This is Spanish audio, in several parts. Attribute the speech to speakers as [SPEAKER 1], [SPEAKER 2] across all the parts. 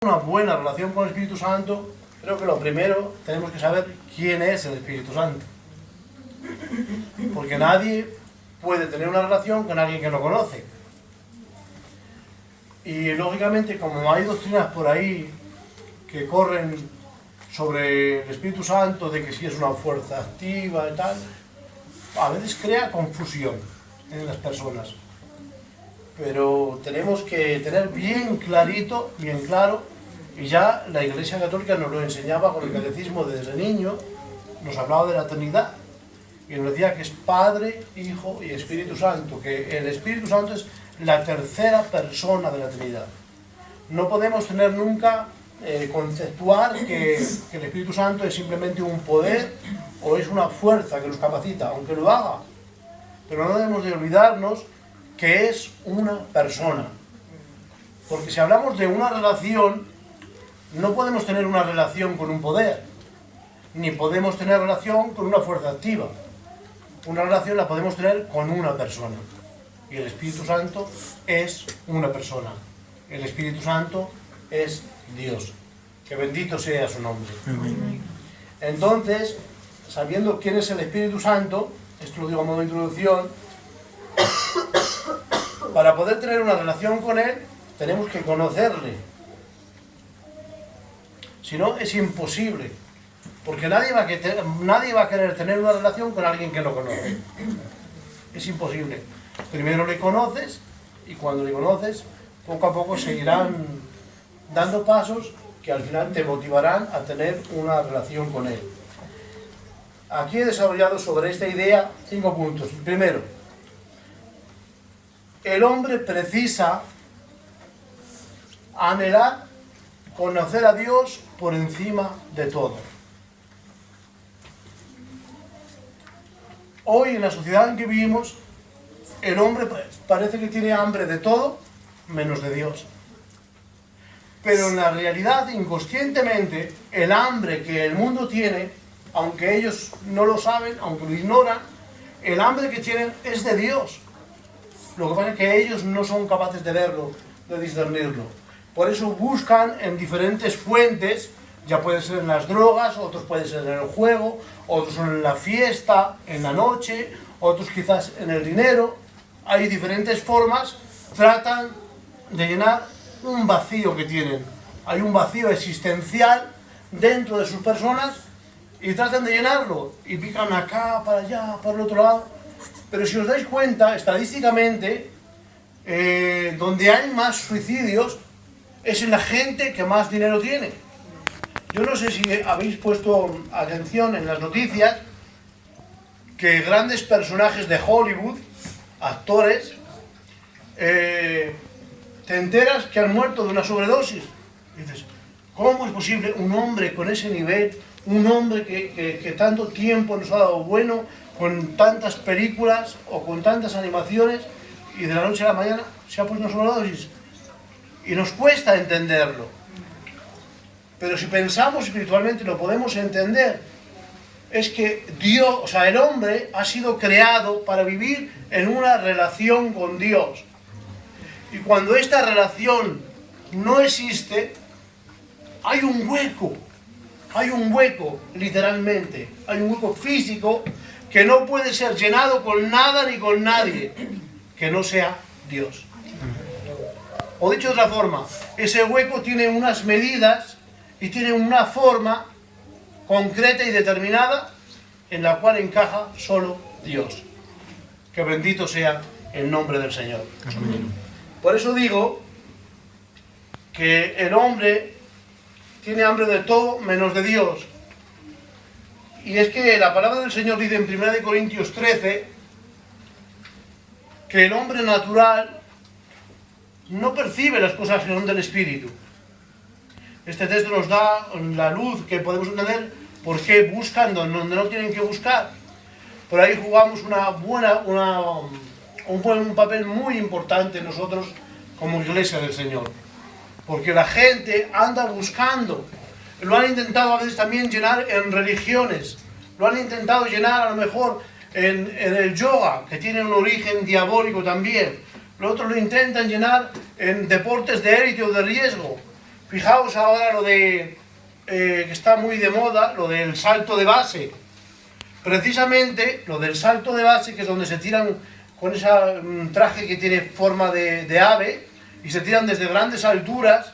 [SPEAKER 1] Una buena relación con el Espíritu Santo, creo que lo primero tenemos que saber quién es el Espíritu Santo. Porque nadie puede tener una relación con alguien que no conoce. Y lógicamente, como hay doctrinas por ahí que corren sobre el Espíritu Santo, de que si es una fuerza activa y tal, a veces crea confusión en las personas. Pero tenemos que tener bien clarito, bien claro, y ya la Iglesia Católica nos lo enseñaba con el catecismo desde niño, nos hablaba de la Trinidad, y nos decía que es Padre, Hijo y Espíritu Santo, que el Espíritu Santo es la tercera persona de la Trinidad. No podemos tener nunca conceptuar que el Espíritu Santo es simplemente un poder o es una fuerza que nos capacita, aunque lo haga, pero no debemos de olvidarnos que es una persona. Porque si hablamos de una relación, no podemos tener una relación con un poder, ni podemos tener relación con una fuerza activa. Una relación la podemos tener con una persona. Y el Espíritu Santo es una persona. El Espíritu Santo es Dios. Que bendito sea su nombre. Entonces, sabiendo quién es el Espíritu Santo, esto lo digo a modo de introducción, para poder tener una relación con Él, tenemos que conocerle. Si no, es imposible. Porque nadie va a querer tener una relación con alguien que no conoce. Es imposible. Primero le conoces, y cuando le conoces, poco a poco se irán dando pasos que al final te motivarán a tener una relación con Él. Aquí he desarrollado sobre esta idea 5 puntos. Primero, el hombre precisa anhelar conocer a Dios por encima de todo. Hoy, en la sociedad en que vivimos, el hombre parece que tiene hambre de todo menos de Dios. Pero en la realidad, inconscientemente, el hambre que el mundo tiene, aunque ellos no lo saben, aunque lo ignoran, el hambre que tienen es de Dios. Lo que pasa es que ellos no son capaces de verlo, de discernirlo. Por eso buscan en diferentes fuentes, ya puede ser en las drogas, otros puede ser en el juego, otros en la fiesta, en la noche, otros quizás en el dinero. Hay diferentes formas, tratan de llenar un vacío que tienen. Hay un vacío existencial dentro de sus personas y tratan de llenarlo. Y pican acá, para allá, para el otro lado. Pero si os dais cuenta, estadísticamente, donde hay más suicidios es en la gente que más dinero tiene. Yo no sé si habéis puesto atención en las noticias que grandes personajes de Hollywood, actores, te enteras que han muerto de una sobredosis. Y dices, ¿cómo es posible un hombre con ese nivel, un hombre que tanto tiempo nos ha dado bueno, con tantas películas o con tantas animaciones, y de la noche a la mañana se ha puesto una sobredosis? Y nos cuesta entenderlo. Pero si pensamos espiritualmente lo podemos entender. Es que Dios, o sea, el hombre ha sido creado para vivir en una relación con Dios. Y cuando esta relación no existe, hay un hueco, literalmente. Hay un hueco físico que no puede ser llenado con nada ni con nadie que no sea Dios. O dicho de otra forma, ese hueco tiene unas medidas y tiene una forma concreta y determinada en la cual encaja solo Dios. Que bendito sea el nombre del Señor. Amén. Por eso digo que el hombre tiene hambre de todo menos de Dios. Y es que la palabra del Señor dice en 1 Corintios 13 que el hombre natural no percibe las cosas que son del Espíritu. Este texto nos da la luz que podemos entender por qué buscan donde no tienen que buscar. Por ahí jugamos un papel muy importante nosotros como Iglesia del Señor. Porque la gente anda buscando. Lo han intentado a veces también llenar en religiones. Lo han intentado llenar a lo mejor en el yoga, que tiene un origen diabólico también. Los otros lo intentan llenar en deportes de élite o de riesgo. Fijaos ahora lo de, que está muy de moda, lo del salto de base. Precisamente lo del salto de base, que es donde se tiran con ese traje que tiene forma de ave, y se tiran desde grandes alturas.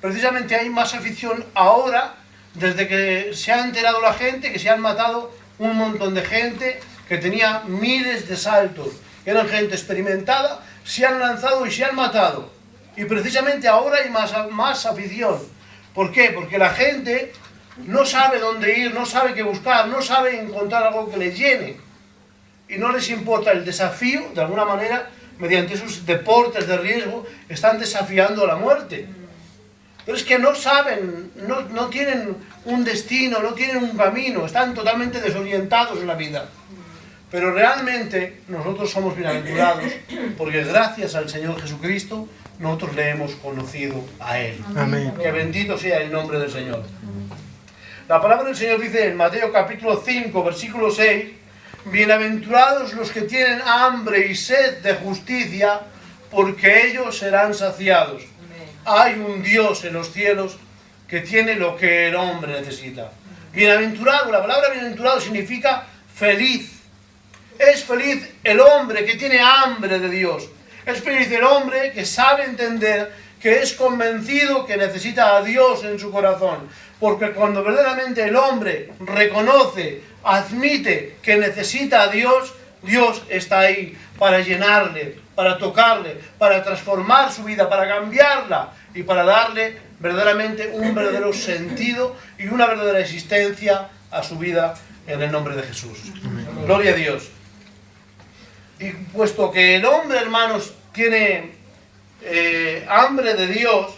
[SPEAKER 1] Precisamente hay más afición ahora, desde que se ha enterado la gente, que se han matado un montón de gente que tenía miles de saltos, eran gente experimentada, se han lanzado y se han matado. Y precisamente ahora hay más afición. ¿Por qué? Porque la gente no sabe dónde ir, no sabe qué buscar, no sabe encontrar algo que les llene. Y no les importa el desafío, de alguna manera, mediante esos deportes de riesgo, están desafiando a la muerte. Pero es que no saben, no tienen un destino, no tienen un camino, están totalmente desorientados en la vida. Pero realmente nosotros somos bienaventurados porque gracias al Señor Jesucristo nosotros le hemos conocido a Él.
[SPEAKER 2] Amén.
[SPEAKER 1] Que bendito sea el nombre del Señor. La palabra del Señor dice en Mateo capítulo 5, versículo 6, bienaventurados los que tienen hambre y sed de justicia, porque ellos serán saciados. Hay un Dios en los cielos que tiene lo que el hombre necesita. Bienaventurado, la palabra bienaventurado significa feliz. Es feliz el hombre que tiene hambre de Dios. Es feliz el hombre que sabe entender, que es convencido que necesita a Dios en su corazón. Porque cuando verdaderamente el hombre reconoce, admite que necesita a Dios, Dios está ahí para llenarle, para tocarle, para transformar su vida, para cambiarla y para darle verdaderamente un verdadero sentido y una verdadera existencia a su vida en el nombre de Jesús. Gloria a Dios. Y puesto que el hombre, hermanos, tiene hambre de Dios,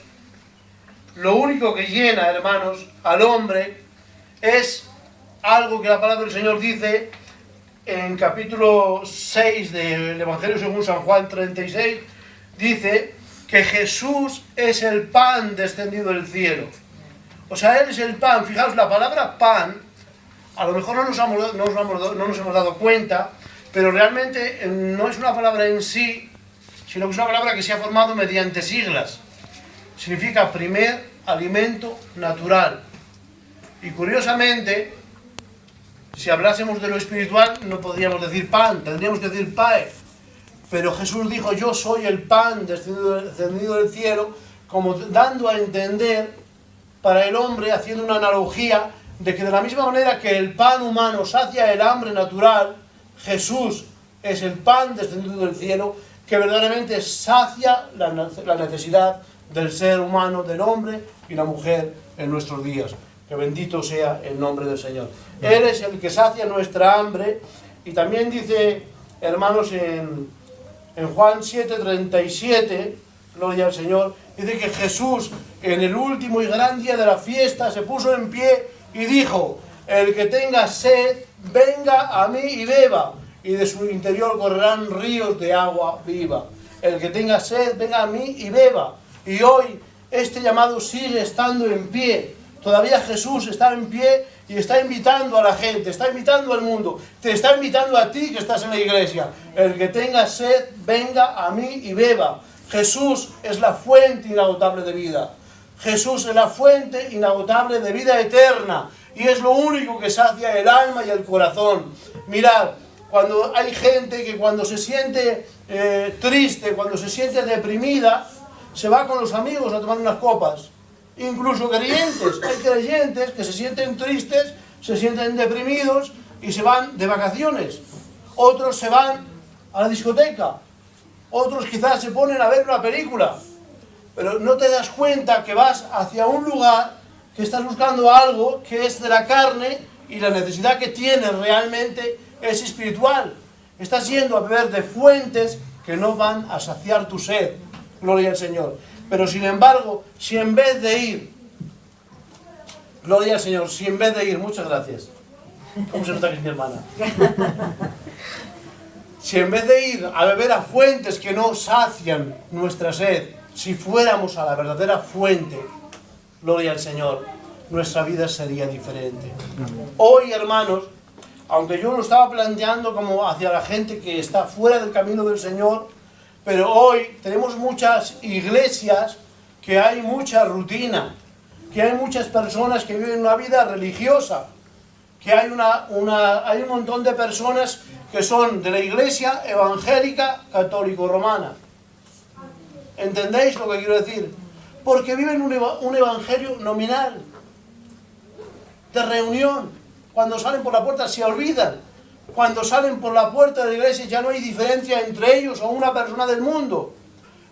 [SPEAKER 1] lo único que llena, hermanos, al hombre es algo que la palabra del Señor dice en capítulo 6 del Evangelio según San Juan 36, dice que Jesús es el pan descendido del cielo. O sea, Él es el pan. Fijaos, la palabra pan, a lo mejor no nos hemos dado cuenta, pero realmente no es una palabra en sí, sino que es una palabra que se ha formado mediante siglas. Significa primer alimento natural. Y curiosamente, si hablásemos de lo espiritual, no podríamos decir pan, tendríamos que decir pae. Pero Jesús dijo, yo soy el pan descendido del cielo, como dando a entender para el hombre, haciendo una analogía, de que de la misma manera que el pan humano sacia el hambre natural, Jesús es el pan descendido del cielo, que verdaderamente sacia la necesidad del ser humano, del hombre y la mujer en nuestros días. Que bendito sea el nombre del Señor. Él es el que sacia nuestra hambre. Y también dice, hermanos, en Juan 7:37, gloria al Señor, dice que Jesús en el último y gran día de la fiesta se puso en pie y dijo, el que tenga sed, venga a mí y beba, y de su interior correrán ríos de agua viva. El que tenga sed, venga a mí y beba. Y hoy este llamado sigue estando en pie. Todavía Jesús está en pie y está invitando a la gente, está invitando al mundo, te está invitando a ti que estás en la iglesia. El que tenga sed, venga a mí y beba. Jesús es la fuente inagotable de vida. Jesús es la fuente inagotable de vida eterna. Y es lo único que sacia el alma y el corazón. Mirad, cuando hay gente que cuando se siente triste, cuando se siente deprimida, se va con los amigos a tomar unas copas. Incluso creyentes, hay creyentes que se sienten tristes, se sienten deprimidos y se van de vacaciones. Otros se van a la discoteca, otros quizás se ponen a ver una película, pero no te das cuenta que vas hacia un lugar que estás buscando algo que es de la carne y la necesidad que tienes realmente es espiritual. Estás yendo a beber de fuentes que no van a saciar tu sed. Gloria al Señor. Pero sin embargo, si en vez de ir, gloria al Señor, si en vez de ir, muchas gracias. ¿Cómo se nota que es mi hermana? Si en vez de ir a beber a fuentes que no sacian nuestra sed, si fuéramos a la verdadera fuente, gloria al Señor, nuestra vida sería diferente. Hoy, hermanos, aunque yo lo estaba planteando como hacia la gente que está fuera del camino del Señor, pero hoy tenemos muchas iglesias que hay mucha rutina, que hay muchas personas que viven una vida religiosa, que hay un montón de personas que son de la iglesia evangélica católico-romana. ¿Entendéis lo que quiero decir? Porque viven un evangelio nominal, de reunión. Cuando salen por la puerta se olvidan. Cuando salen por la puerta de la iglesia ya no hay diferencia entre ellos o una persona del mundo.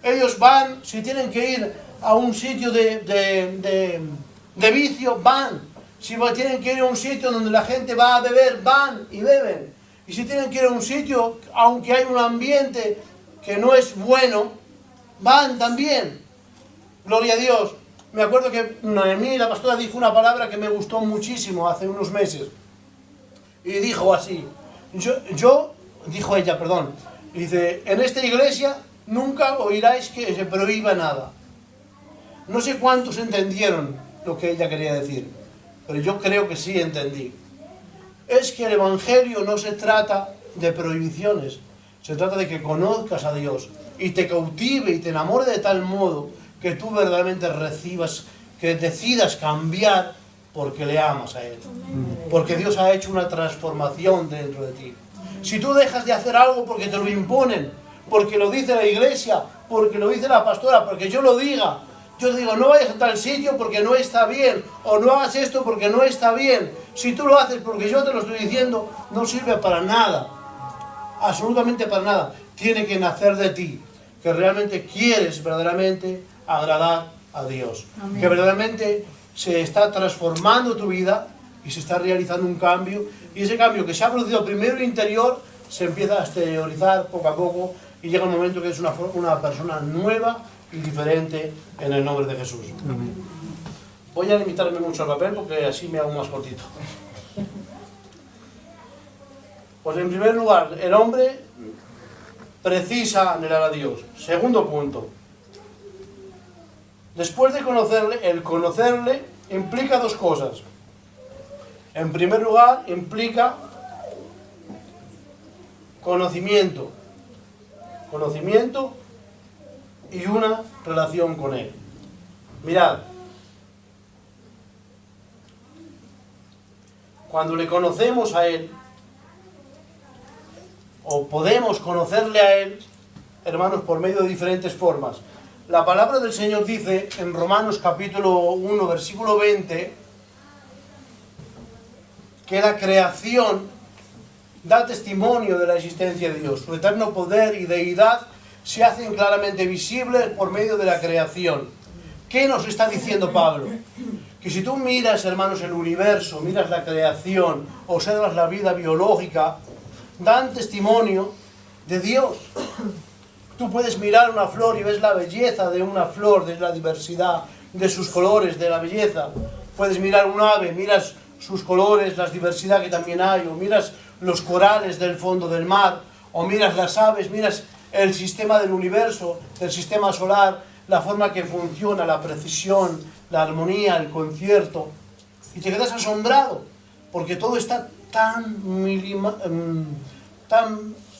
[SPEAKER 1] Ellos van, si tienen que ir a un sitio de vicio, van. Si tienen que ir a un sitio donde la gente va a beber, van y beben. Y si tienen que ir a un sitio, aunque hay un ambiente que no es bueno, van también. Gloria a Dios. Me acuerdo que Noemí, la pastora, dijo una palabra que me gustó muchísimo hace unos meses. Y dijo así, dijo ella, perdón, dice, en esta iglesia nunca oiráis que se prohíba nada. No sé cuántos entendieron lo que ella quería decir, pero yo creo que sí entendí. Es que el evangelio no se trata de prohibiciones, se trata de que conozcas a Dios y te cautive y te enamore de tal modo que tú verdaderamente recibas, que decidas cambiar porque le amas a Él. Porque Dios ha hecho una transformación dentro de ti. Si tú dejas de hacer algo porque te lo imponen, porque lo dice la iglesia, porque lo dice la pastora, porque yo lo diga, yo te digo, no vayas a tal sitio porque no está bien, o no hagas esto porque no está bien. Si tú lo haces porque yo te lo estoy diciendo, no sirve para nada. Absolutamente para nada. Tiene que nacer de ti, que realmente quieres verdaderamente agradar a Dios. Amén. Que verdaderamente se está transformando tu vida y se está realizando un cambio. Y ese cambio que se ha producido primero interior, se empieza a exteriorizar poco a poco y llega un momento que es una persona nueva y diferente en el nombre de Jesús. Amén. Voy a limitarme mucho al papel porque así me hago más cortito. Pues en primer lugar, el hombre precisa anhelar a Dios. Segundo punto. Después de conocerle, el conocerle implica dos cosas. En primer lugar, implica conocimiento. Conocimiento y una relación con Él. Mirad, cuando le conocemos a Él, o podemos conocerle a Él, hermanos, por medio de diferentes formas. La palabra del Señor dice en Romanos capítulo 1, versículo 20, que la creación da testimonio de la existencia de Dios. Su eterno poder y deidad se hacen claramente visibles por medio de la creación. ¿Qué nos está diciendo Pablo? Que si tú miras, hermanos, el universo, miras la creación, observas la vida biológica, dan testimonio de Dios. Tú puedes mirar una flor y ves la belleza de una flor, de la diversidad, de sus colores, de la belleza. Puedes mirar un ave, miras sus colores, la diversidad que también hay, o miras los corales del fondo del mar, o miras las aves, miras el sistema del universo, el sistema solar, la forma que funciona, la precisión, la armonía, el concierto, y te quedas asombrado, porque todo está tan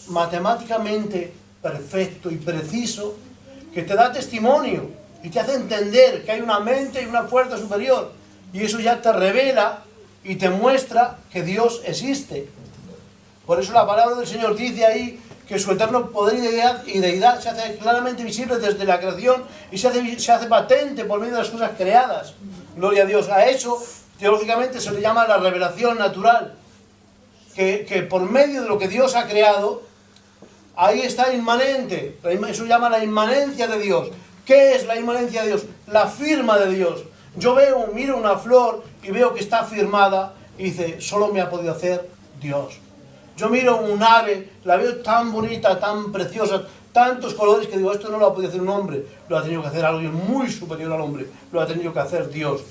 [SPEAKER 1] matemáticamente perfecto y preciso, que te da testimonio y te hace entender que hay una mente y una fuerza superior, y eso ya te revela y te muestra que Dios existe. Por eso la palabra del Señor dice ahí que su eterno poder y deidad se hace claramente visible desde la creación y se hace patente por medio de las cosas creadas. Gloria a Dios. A eso teológicamente se le llama la revelación natural, que por medio de lo que Dios ha creado, ahí está inmanente. Eso se llama la inmanencia de Dios. ¿Qué es la inmanencia de Dios? La firma de Dios. Yo miro una flor y veo que está firmada y dice, solo me ha podido hacer Dios. Yo miro un ave, la veo tan bonita, tan preciosa, tantos colores que digo, esto no lo ha podido hacer un hombre, lo ha tenido que hacer alguien muy superior al hombre, lo ha tenido que hacer Dios.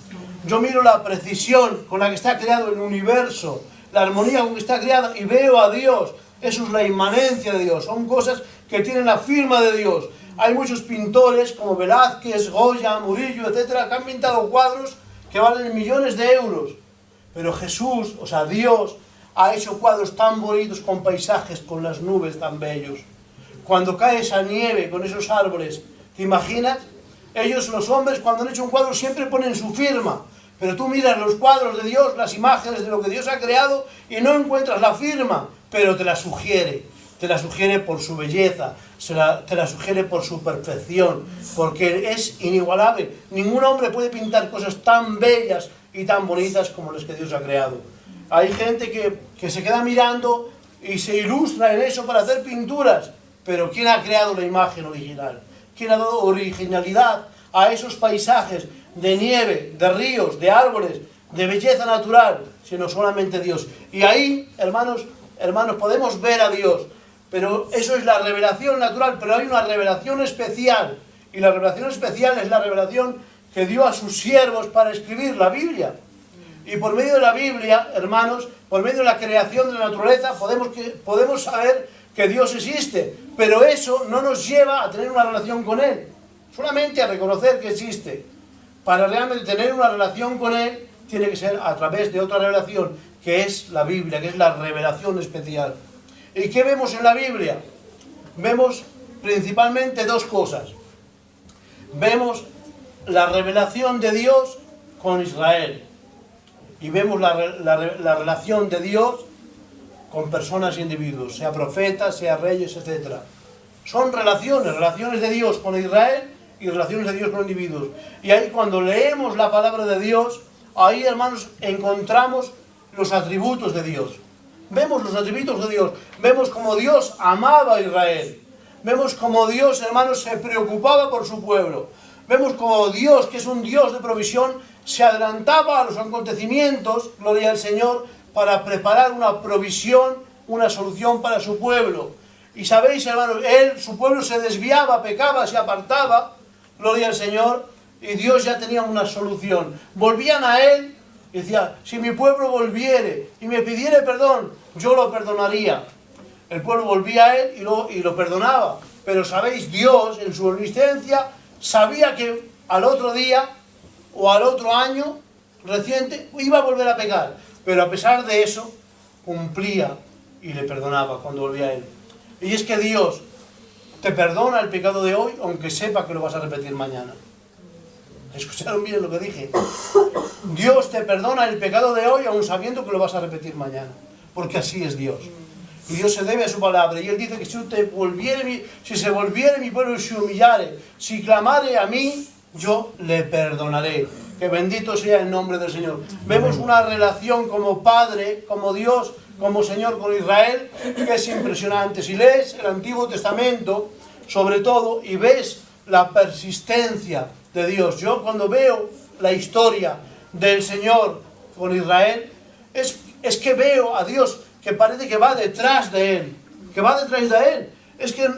[SPEAKER 1] Yo miro la precisión con la que está creado el universo, la armonía con que está creada y veo a Dios. Eso es la inmanencia de Dios, son cosas que tienen la firma de Dios. Hay muchos pintores como Velázquez, Goya, Murillo, etcétera, que han pintado cuadros que valen millones de euros. Pero Jesús, o sea, Dios, ha hecho cuadros tan bonitos con paisajes, con las nubes tan bellos. Cuando cae esa nieve con esos árboles, ¿te imaginas? Ellos, los hombres, cuando han hecho un cuadro siempre ponen su firma. Pero tú miras los cuadros de Dios, las imágenes de lo que Dios ha creado y no encuentras la firma, pero te la sugiere. Te la sugiere por su belleza, te la sugiere por su perfección, porque es inigualable. Ningún hombre puede pintar cosas tan bellas y tan bonitas como las que Dios ha creado. Hay gente que se queda mirando y se ilustra en eso para hacer pinturas, pero ¿quién ha creado la imagen original? ¿Quién ha dado originalidad a esos paisajes de nieve, de ríos, de árboles, de belleza natural? Sino solamente Dios. Y ahí, hermanos, podemos ver a Dios. Pero eso es la revelación natural, pero hay una revelación especial. Y la revelación especial es la revelación que dio a sus siervos para escribir la Biblia. Y por medio de la Biblia, hermanos, por medio de la creación de la naturaleza, podemos saber que Dios existe. Pero eso no nos lleva a tener una relación con Él. Solamente a reconocer que existe. Para realmente tener una relación con Él, tiene que ser a través de otra revelación, que es la Biblia, que es la revelación especial. ¿Y qué vemos en la Biblia? Vemos principalmente dos cosas. Vemos la revelación de Dios con Israel. Y vemos la relación de Dios con personas e individuos, sea profetas, sea reyes, etc. Son relaciones de Dios con Israel y relaciones de Dios con individuos. Y ahí cuando leemos la palabra de Dios, ahí, hermanos, encontramos los atributos de Dios. Vemos los atributos de Dios. Vemos cómo Dios amaba a Israel. Vemos cómo Dios, hermanos, se preocupaba por su pueblo. Vemos cómo Dios, que es un Dios de provisión, se adelantaba a los acontecimientos, gloria al Señor, para preparar una provisión, una solución para su pueblo. Y sabéis, hermanos, su pueblo se desviaba, pecaba, se apartaba, gloria al Señor, y Dios ya tenía una solución. Volvían a Él y decía, si mi pueblo volviere y me pidiere perdón, yo lo perdonaría. El pueblo volvía a Él y lo perdonaba. Pero sabéis, Dios, en su omnisciencia, sabía que al otro día o al otro año reciente iba a volver a pecar. Pero a pesar de eso, cumplía y le perdonaba cuando volvía a Él. Y es que Dios te perdona el pecado de hoy, aunque sepa que lo vas a repetir mañana. ¿Escucharon bien lo que dije? Dios te perdona el pecado de hoy, aun sabiendo que lo vas a repetir mañana. Porque así es Dios. Y Dios se debe a su palabra. Y Él dice que si se volviere mi pueblo y se humillare, si clamare a mí, yo le perdonaré. Que bendito sea el nombre del Señor. Vemos una relación como Padre, como Dios, como Señor con Israel, que es impresionante. Si lees el Antiguo Testamento, sobre todo, y ves la persistencia de Dios. Yo cuando veo la historia del Señor con Israel, es que veo a Dios que parece que va detrás de Él. Que va detrás de Él. Es que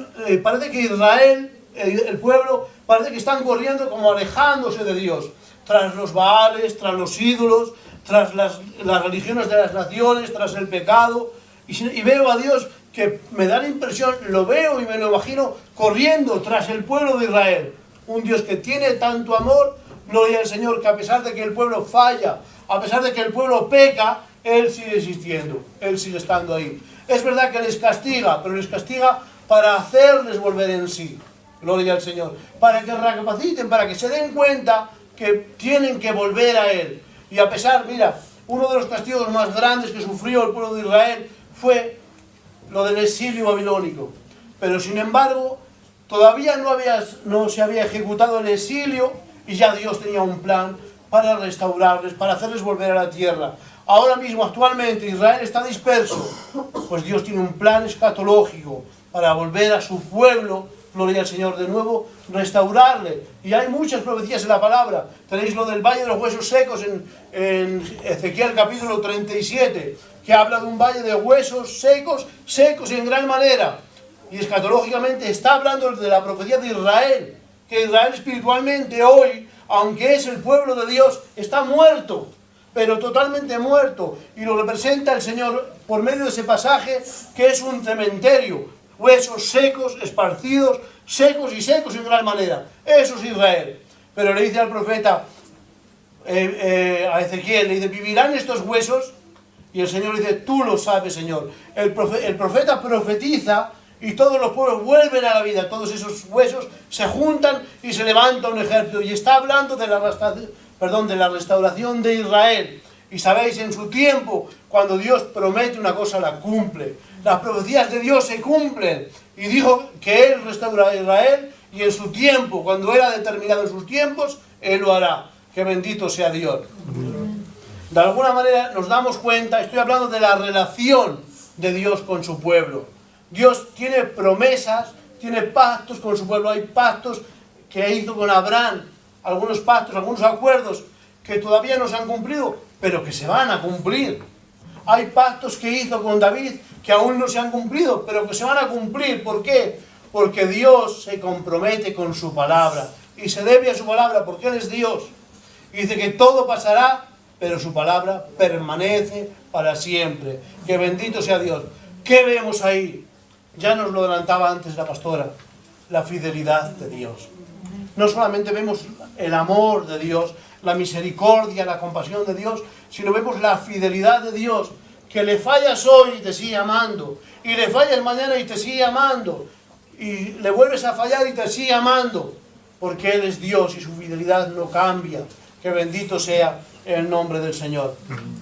[SPEAKER 1] parece que Israel, el pueblo, parece que están corriendo como alejándose de Dios. Tras los Baales, tras los ídolos, tras las religiones de las naciones, tras el pecado. Y veo a Dios que me da la impresión, lo veo y me lo imagino corriendo tras el pueblo de Israel. Un Dios que tiene tanto amor, gloria al Señor, que a pesar de que el pueblo falla, a pesar de que el pueblo peca, Él sigue existiendo, Él sigue estando ahí. Es verdad que les castiga, pero les castiga para hacerles volver en sí. Gloria al Señor. Para que recapaciten, para que se den cuenta que tienen que volver a Él. Y a pesar, mira, uno de los castigos más grandes que sufrió el pueblo de Israel fue lo del exilio babilónico. Pero sin embargo, todavía no se había ejecutado el exilio y ya Dios tenía un plan para restaurarles, para hacerles volver a la tierra. Ahora mismo, actualmente, Israel está disperso, pues Dios tiene un plan escatológico para volver a su pueblo, gloria al Señor, de nuevo, restaurarle. Y hay muchas profecías en la palabra. Tenéis lo del valle de los huesos secos en Ezequiel capítulo 37, que habla de un valle de huesos secos, secos en gran manera. Y escatológicamente está hablando de la profecía de Israel, que Israel espiritualmente hoy, aunque es el pueblo de Dios, está muerto, pero totalmente muerto. Y lo representa el Señor por medio de ese pasaje, que es un cementerio. Huesos secos, esparcidos, secos y secos en gran manera. Eso es Israel. Pero le dice al profeta, a Ezequiel, le dice, ¿vivirán estos huesos? Y el Señor le dice, tú lo sabes, Señor. El profeta profetiza y todos los pueblos vuelven a la vida, todos esos huesos se juntan y se levanta un ejército. Y está hablando de la restauración de Israel. Y sabéis, en su tiempo, cuando Dios promete una cosa, la cumple. Las profecías de Dios se cumplen. Y dijo que Él restaurará a Israel, y en su tiempo, cuando era determinado en sus tiempos, Él lo hará. Que bendito sea Dios. De alguna manera nos damos cuenta, estoy hablando de la relación de Dios con su pueblo. Dios tiene promesas, tiene pactos con su pueblo. Hay pactos que hizo con Abraham, algunos pactos, algunos acuerdos que todavía no se han cumplido, pero que se van a cumplir. Hay pactos que hizo con David que aún no se han cumplido, pero que se van a cumplir. ¿Por qué? Porque Dios se compromete con su palabra y se debe a su palabra porque Él es Dios. Y dice que todo pasará, pero su palabra permanece para siempre. Que bendito sea Dios. ¿Qué vemos ahí? Ya nos lo adelantaba antes la pastora. La fidelidad de Dios. No solamente vemos el amor de Dios, la misericordia, la compasión de Dios, sino vemos la fidelidad de Dios. Que le fallas hoy y te sigue amando. Y le fallas mañana y te sigue amando. Y le vuelves a fallar y te sigue amando. Porque Él es Dios y su fidelidad no cambia. Que bendito sea el nombre del Señor.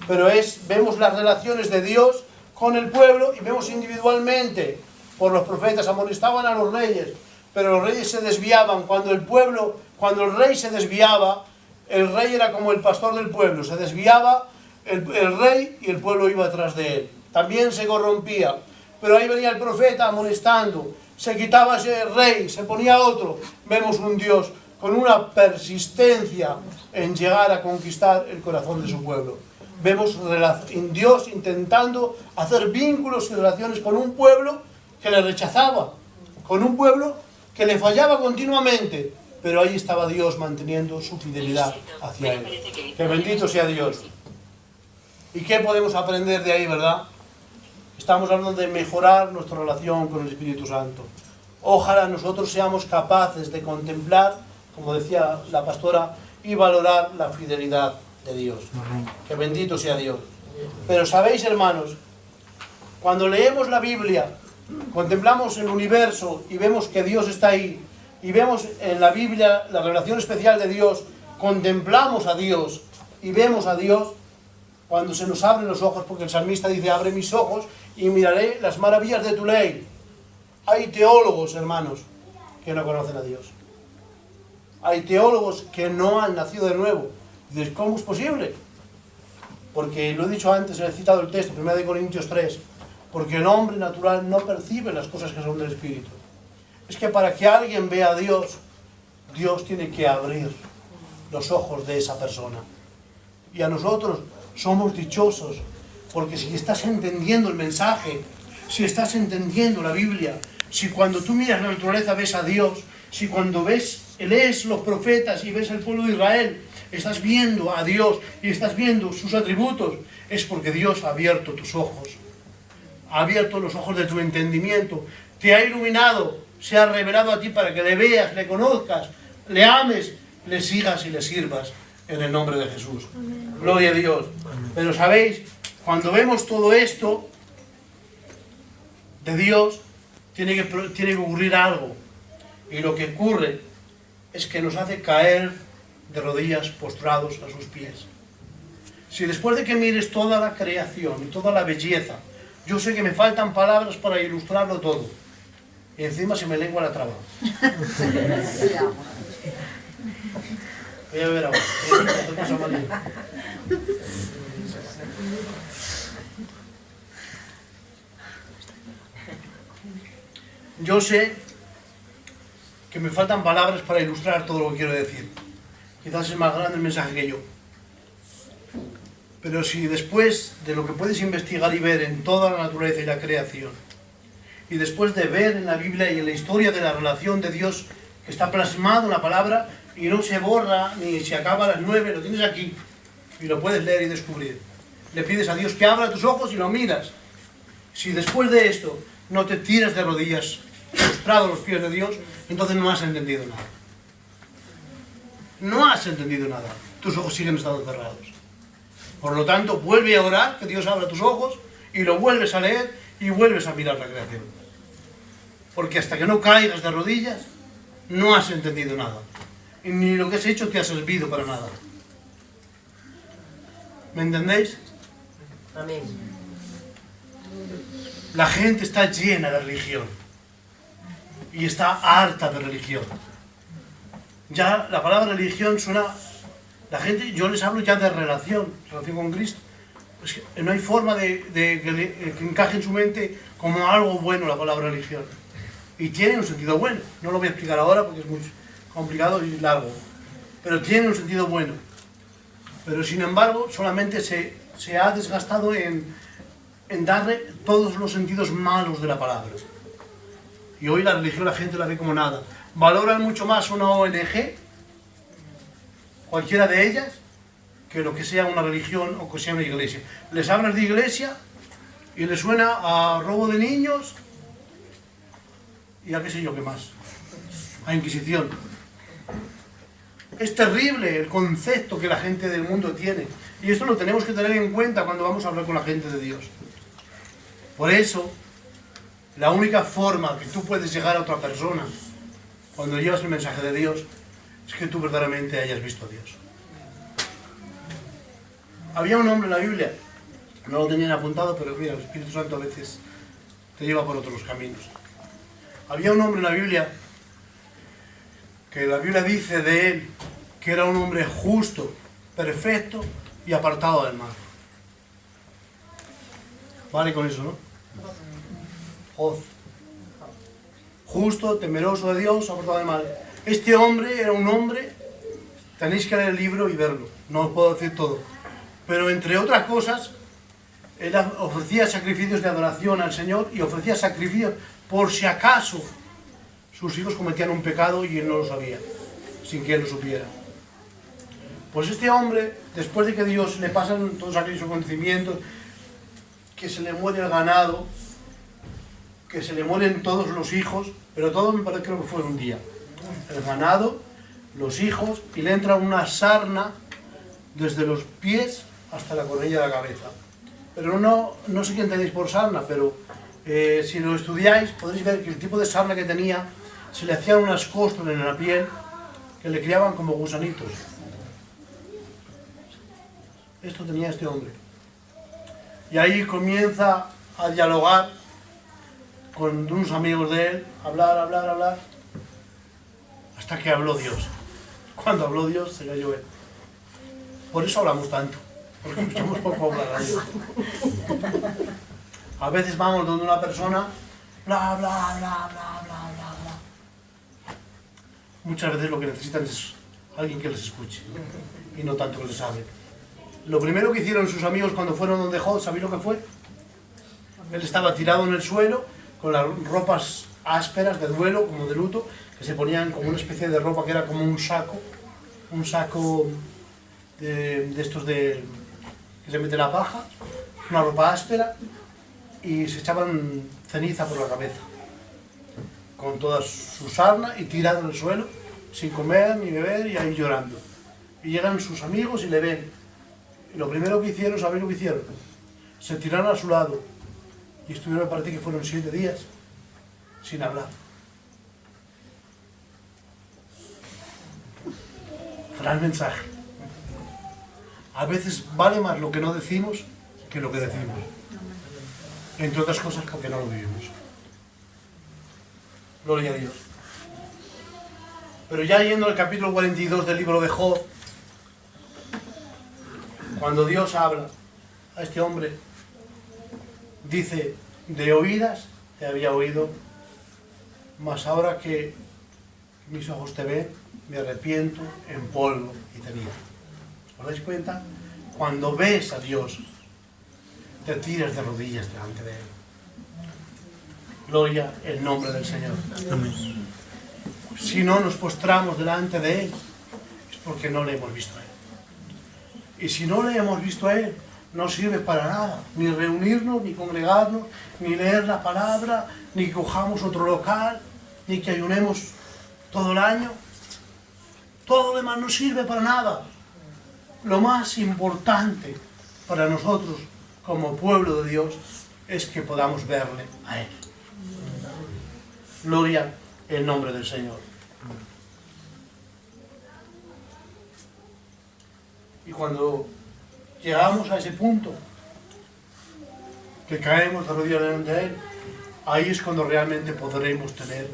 [SPEAKER 1] Pero vemos las relaciones de Dios con el pueblo y vemos individualmente. Por los profetas amonestaban a los reyes, pero los reyes se desviaban. Cuando el rey se desviaba, el rey era como el pastor del pueblo. Se desviaba el rey y el pueblo iba atrás de él. También se corrompía. Pero ahí venía el profeta amonestando. Se quitaba ese rey, se ponía otro. Vemos un Dios con una persistencia en llegar a conquistar el corazón de su pueblo. Vemos Dios intentando hacer vínculos y relaciones con un pueblo que le rechazaba, con un pueblo que le fallaba continuamente, pero ahí estaba Dios manteniendo su fidelidad hacia él. Que bendito sea Dios. ¿Y qué podemos aprender de ahí, verdad? Estamos hablando de mejorar nuestra relación con el Espíritu Santo. Ojalá nosotros seamos capaces de contemplar, como decía la pastora, y valorar la fidelidad de Dios. Que bendito sea Dios. Pero sabéis, hermanos, cuando leemos la Biblia, contemplamos el universo y vemos que Dios está ahí, y vemos en la Biblia la revelación especial de Dios, contemplamos a Dios y vemos a Dios, cuando se nos abren los ojos, porque el salmista dice, abre mis ojos y miraré las maravillas de tu ley. Hay teólogos, hermanos, que no conocen a Dios. Hay teólogos que no han nacido de nuevo. Dices, ¿cómo es posible? Porque lo he dicho antes, he citado el texto, 1 Corintios 3, porque el hombre natural no percibe las cosas que son del Espíritu. Es que para que alguien vea a Dios, Dios tiene que abrir los ojos de esa persona. Y a nosotros somos dichosos, porque si estás entendiendo el mensaje, si estás entendiendo la Biblia, si cuando tú miras la naturaleza ves a Dios, si cuando lees los profetas y ves el pueblo de Israel, estás viendo a Dios y estás viendo sus atributos, es porque Dios ha abierto tus ojos, ha abierto los ojos de tu entendimiento, te ha iluminado, se ha revelado a ti para que le veas, le conozcas, le ames, le sigas y le sirvas en el nombre de Jesús. Amén. Gloria a Dios. Amén. Pero sabéis, cuando vemos todo esto de Dios, tiene que ocurrir algo. Y lo que ocurre es que nos hace caer de rodillas postrados a sus pies. Si después de que mires toda la creación y toda la belleza, yo sé que me faltan palabras para ilustrarlo todo, y encima se me lengua la traba. Voy a ver ahora. Yo sé que me faltan palabras para ilustrar todo lo que quiero decir. Quizás es más grande el mensaje que yo. Pero si después de lo que puedes investigar y ver en toda la naturaleza y la creación, y después de ver en la Biblia y en la historia de la relación de Dios que está plasmado en la palabra y no se borra ni se acaba a las 9, lo tienes aquí y lo puedes leer y descubrir. Le pides a Dios que abra tus ojos y lo miras. Si después de esto no te tiras de rodillas postrado a los pies de Dios, entonces no has entendido nada. No has entendido nada. Tus ojos siguen estando cerrados. Por lo tanto, vuelve a orar, que Dios abra tus ojos, y lo vuelves a leer y vuelves a mirar la creación. Porque hasta que no caigas de rodillas, no has entendido nada. Y ni lo que has hecho te ha servido para nada. ¿Me entendéis?
[SPEAKER 2] Amén.
[SPEAKER 1] La gente está llena de religión. Y está harta de religión. Ya la palabra religión suena... La gente, yo les hablo ya de relación con Cristo. Es que no hay forma de que encaje en su mente como algo bueno la palabra religión. Y tiene un sentido bueno. No lo voy a explicar ahora porque es muy complicado y largo. Pero tiene un sentido bueno. Pero sin embargo, solamente se ha desgastado en darle todos los sentidos malos de la palabra. Y hoy la religión la gente la ve como nada. Valoran mucho más una ONG, cualquiera de ellas, que lo que sea una religión o que sea una iglesia. Les hablas de iglesia y les suena a robo de niños y a qué sé yo qué más. A Inquisición. Es terrible el concepto que la gente del mundo tiene. Y esto lo tenemos que tener en cuenta cuando vamos a hablar con la gente de Dios. Por eso, la única forma que tú puedes llegar a otra persona cuando llevas el mensaje de Dios es que tú verdaderamente hayas visto a Dios. Había un hombre en la Biblia, no lo tenían apuntado, pero mira, el Espíritu Santo a veces te lleva por otros caminos. Había un hombre en la Biblia que la Biblia dice de él que era un hombre justo, perfecto y apartado del mal. Vale con eso, ¿no? Joz. Justo, temeroso de Dios, apartado del mal. Este hombre era un hombre, tenéis que leer el libro y verlo, no os puedo decir todo. Pero entre otras cosas, él ofrecía sacrificios de adoración al Señor y ofrecía sacrificios por si acaso sus hijos cometían un pecado y él no lo sabía, sin que él lo supiera. Pues este hombre, después de que Dios le pasan todos aquellos acontecimientos, que se le muere el ganado, que se le mueren todos los hijos, pero todo me parece, creo que fue un día. El ganado, los hijos, y le entra una sarna desde los pies hasta la coronilla de la cabeza. Pero no sé qué entendéis por sarna, pero si lo estudiáis podréis ver que el tipo de sarna que tenía, se le hacían unas costras en la piel que le criaban como gusanitos. Esto tenía este hombre. Y ahí comienza a dialogar con unos amigos de él, hablar, hasta que habló Dios. Cuando habló Dios, se cayó él. Por eso hablamos tanto, porque escuchamos poco hablar a Dios. A veces vamos donde una persona, bla. Muchas veces lo que necesitan es alguien que les escuche, y no tanto que les hable. Lo primero que hicieron sus amigos cuando fueron donde Job, ¿sabéis lo que fue? Él estaba tirado en el suelo, con las ropas ásperas de duelo, como de luto, que se ponían como una especie de ropa que era como un saco de estos que se mete la paja, una ropa áspera, y se echaban ceniza por la cabeza, con toda su sarna y tirado en el suelo, sin comer ni beber y ahí llorando. Y llegan sus amigos y le ven. Y lo primero que hicieron, ¿sabéis lo que hicieron? Se tiraron a su lado y estuvieron, me parece que fueron 7 días, sin hablar. Gran mensaje. A veces vale más lo que no decimos que lo que decimos. Entre otras cosas porque no lo vivimos. Gloria a Dios. Pero ya yendo al capítulo 42 del libro de Job, cuando Dios habla a este hombre, dice, de oídas te había oído, mas ahora que mis ojos te ven, me arrepiento en polvo y te miro. ¿Os dais cuenta? Cuando ves a Dios, te tiras de rodillas delante de Él. Gloria el nombre del Señor. Amén. Si no nos postramos delante de Él, es porque no le hemos visto a Él. Y si no le hemos visto a Él, no sirve para nada, ni reunirnos, ni congregarnos, ni leer la palabra, ni que cojamos otro local, ni que ayunemos todo el año. Todo lo demás no sirve para nada. Lo más importante para nosotros como pueblo de Dios es que podamos verle a Él. Gloria en nombre del Señor. Y cuando llegamos a ese punto, que caemos de rodillas delante de Él, ahí es cuando realmente podremos tener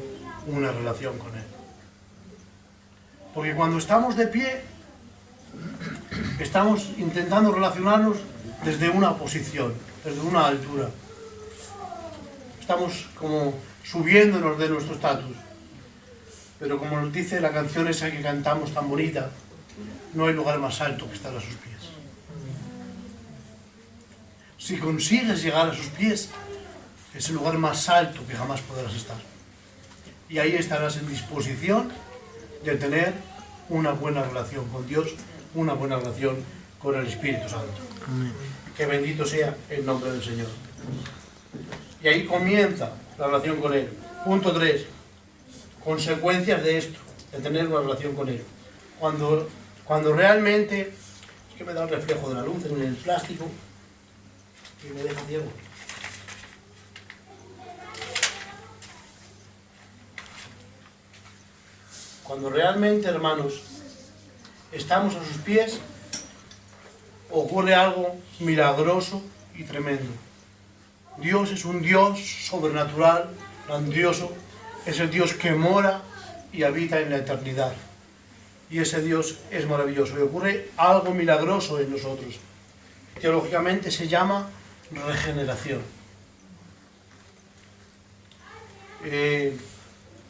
[SPEAKER 1] una relación con Él. Porque cuando estamos de pie, estamos intentando relacionarnos desde una posición, desde una altura. Estamos como subiéndonos de nuestro estatus. Pero como nos dice la canción esa que cantamos tan bonita, no hay lugar más alto que estar a sus pies. Si consigues llegar a sus pies, es el lugar más alto que jamás podrás estar. Y ahí estarás en disposición de tener una buena relación con Dios, una buena relación con el Espíritu Santo. Amén. Que bendito sea el nombre del Señor. Y ahí comienza la relación con Él. Punto 3. Consecuencias de esto, de tener una relación con Él. Cuando realmente... Es que me da el reflejo de la luz en el plástico y me deja ciego. Cuando realmente, hermanos, estamos a sus pies, ocurre algo milagroso y tremendo. Dios es un Dios sobrenatural, grandioso, es el Dios que mora y habita en la eternidad. Y ese Dios es maravilloso y ocurre algo milagroso en nosotros. Teológicamente se llama regeneración.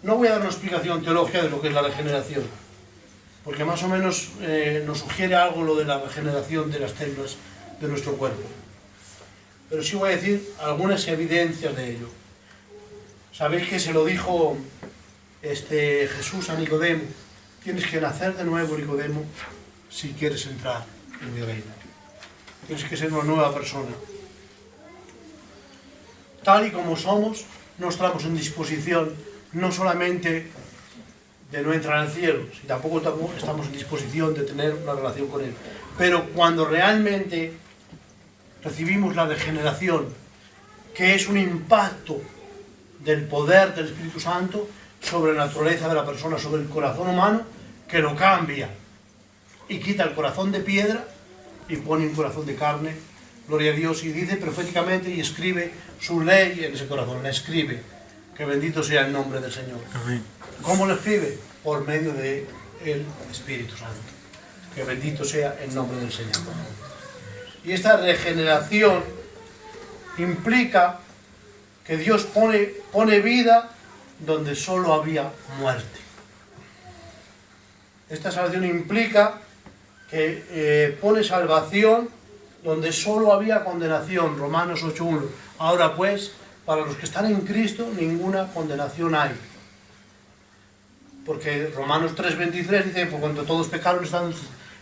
[SPEAKER 1] No voy a dar una explicación teológica de lo que es la regeneración, porque más o menos nos sugiere algo lo de la regeneración de las células de nuestro cuerpo. Pero sí voy a decir algunas evidencias de ello. Sabéis que se lo dijo Jesús a Nicodemo: tienes que nacer de nuevo, Nicodemo, si quieres entrar en mi reino. Tienes que ser una nueva persona. Tal y como somos, no estamos en disposición no solamente de no entrar al cielo, sino tampoco estamos en disposición de tener una relación con Él. Pero cuando realmente recibimos la regeneración, que es un impacto del poder del Espíritu Santo sobre la naturaleza de la persona, sobre el corazón humano, que lo cambia y quita el corazón de piedra y pone un corazón de carne, gloria a Dios, y dice proféticamente y escribe su ley en ese corazón, la escribe, que bendito sea el nombre del Señor. Amén. ¿Cómo lo escribe? Por medio del Espíritu Santo, que bendito sea el nombre del Señor. Y esta regeneración implica que Dios pone vida donde solo había muerte. Esta salvación implica que pone salvación donde solo había condenación. Romanos 8:1. Ahora pues, para los que están en Cristo, ninguna condenación hay. Porque Romanos 3:23 dice: por cuanto todos pecaron,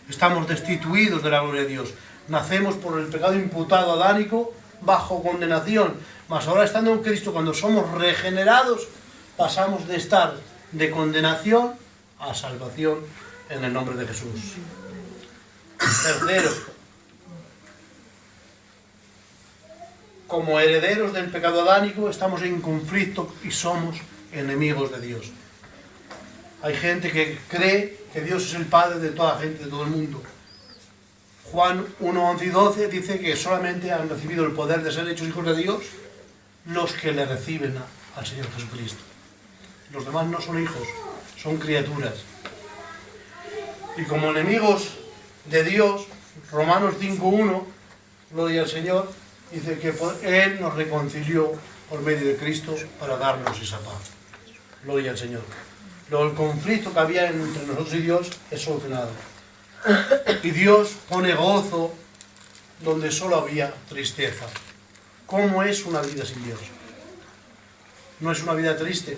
[SPEAKER 1] estamos destituidos de la gloria de Dios. Nacemos por el pecado imputado adánico bajo condenación. Mas ahora, estando en Cristo, cuando somos regenerados, pasamos de estar de condenación a salvación en el nombre de Jesús. Tercero, como herederos del pecado adánico, estamos en conflicto y somos enemigos de Dios. Hay gente que cree que Dios es el Padre de toda gente, de todo el mundo. Juan 1:11 y 12 dice que solamente han recibido el poder de ser hechos hijos de Dios los que le reciben al Señor Jesucristo. Los demás no son hijos, son criaturas. Y como enemigos de Dios, Romanos 5:1, gloria al Señor, dice que Él nos reconcilió por medio de Cristo para darnos esa paz. Gloria al Señor. Luego, el conflicto que había entre nosotros y Dios es solucionado. Y Dios pone gozo donde solo había tristeza. ¿Cómo es una vida sin Dios? No es una vida triste.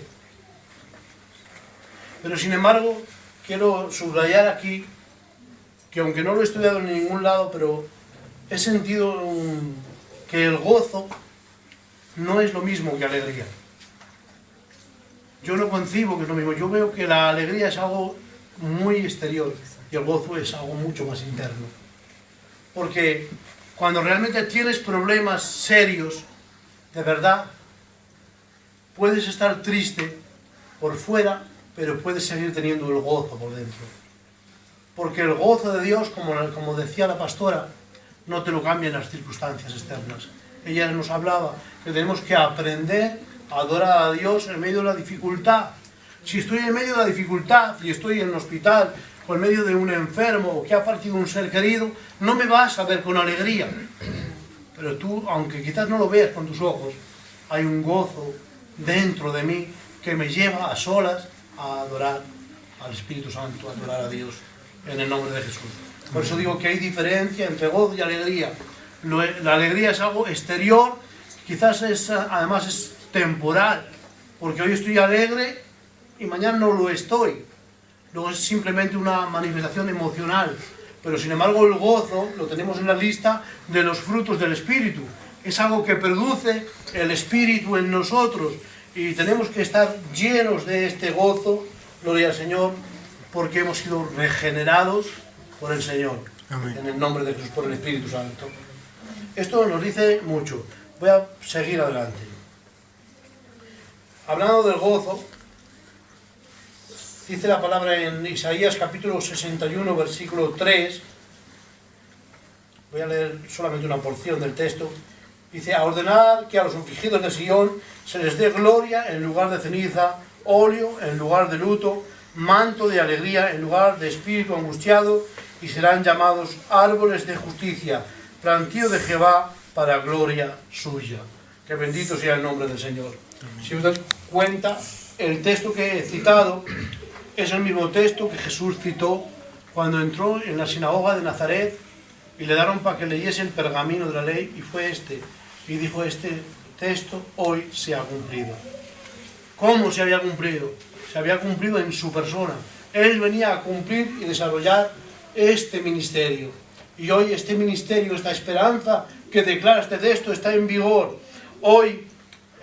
[SPEAKER 1] Pero sin embargo, quiero subrayar aquí que, aunque no lo he estudiado en ningún lado, pero he sentido que el gozo no es lo mismo que alegría. Yo no concibo que es lo mismo. Yo veo que la alegría es algo muy exterior y el gozo es algo mucho más interno. Porque cuando realmente tienes problemas serios, de verdad, puedes estar triste por fuera, pero puedes seguir teniendo el gozo por dentro. Porque el gozo de Dios, como decía la pastora, no te lo cambian las circunstancias externas. Ella nos hablaba que tenemos que aprender a adorar a Dios en medio de la dificultad. Si estoy en medio de la dificultad y estoy en el hospital o en medio de un enfermo o que ha partido un ser querido, no me vas a ver con alegría. Pero tú, aunque quizás no lo veas con tus ojos, hay un gozo dentro de mí que me lleva a solas a adorar al Espíritu Santo, a adorar a Dios en el nombre de Jesús. Por eso digo que hay diferencia entre gozo y alegría. La alegría es algo exterior, quizás además es temporal, porque hoy estoy alegre y mañana no lo estoy. Luego es simplemente una manifestación emocional. Pero sin embargo el gozo lo tenemos en la lista de los frutos del Espíritu. Es algo que produce el Espíritu en nosotros y tenemos que estar llenos de este gozo, gloria al Señor, porque hemos sido regenerados por el Señor. Amén. En el nombre de Jesús, por el Espíritu Santo. Esto nos dice mucho. Voy a seguir adelante. Hablando del gozo, dice la palabra en Isaías capítulo 61, versículo 3. Voy a leer solamente una porción del texto. Dice: a ordenar que a los afligidos de Sion se les dé gloria en lugar de ceniza, óleo en lugar de luto, manto de alegría en lugar de espíritu angustiado, y serán llamados árboles de justicia, plantío de Jehová para gloria suya. Que bendito sea el nombre del Señor. Si os das cuenta, el texto que he citado es el mismo texto que Jesús citó cuando entró en la sinagoga de Nazaret y le dieron para que leyese el pergamino de la ley, y fue este. Y dijo: este texto hoy se ha cumplido. ¿Cómo se había cumplido? Se había cumplido en su persona. Él venía a cumplir y desarrollar este ministerio. Y hoy este ministerio, esta esperanza que declara este texto, está en vigor. Hoy,